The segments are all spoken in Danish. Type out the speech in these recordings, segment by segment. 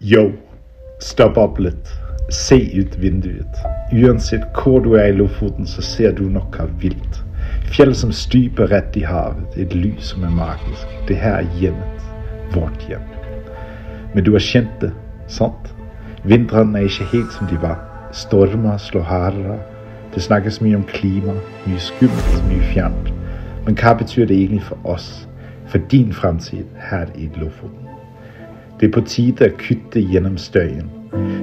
Jo, stop op lidt. Se ut vinduet. Uansett hvor du er i Lofoten, så ser du noe vildt. Fjell som styper rett i havet. Et lys som er magisk. Det her er hjemmet. Vårt hjem. Men du har kjent det, sant? Vintrene er ikke helt som de var. Stormer slår hardere. Det snakkes mye om klima. Mye skummelt, mye fjernt. Men hva betyr det egentlig for oss? For din fremtid her i Lofoten? Det er på tide å kutte gjennom støyen.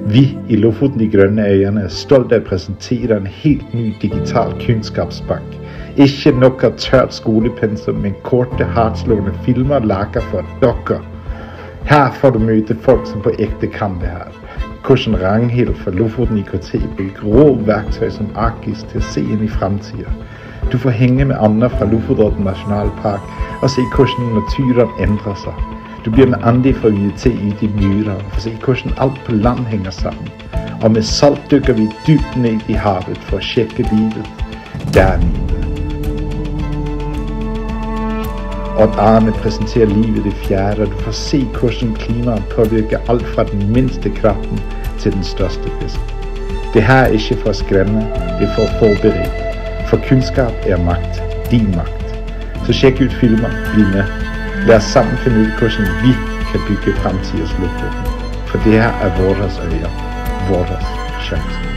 Vi i Lofoten de grønne øyene er stolte av å presentere en helt ny digital kunnskapsbank. Ikke noe tørt skolepensum, men korte, hardslående filmer laget for dere. Her får du møte folk som på ekte kan det her. Kursen Ragnhild fra Lofoten IKT bruker rå verktøy som Arkis til å se inn i fremtiden. Du får henge med andre fra Lofotodden Nationalpark og se hvordan naturen endrer seg. Du blir med Andi fra UiT ut i myra for å se hvordan alt på land henger sammen. Og med salt dykker vi dypt ned i havet for å sjekke livet der nede. Odd Arne presenterer livet i fjære, og du får se hvordan klimaet påvirker alt fra den minste krabben til den største fisken. Det her er ikke for å skremme, det er for å forberede. For kunnskap er makt, din makt. Så sjekk ut filmer, bli med. Lad os sammen finde ud hvordan vi kan bygge fremtidens Lofoten. For det her er vores øyer, vores chance.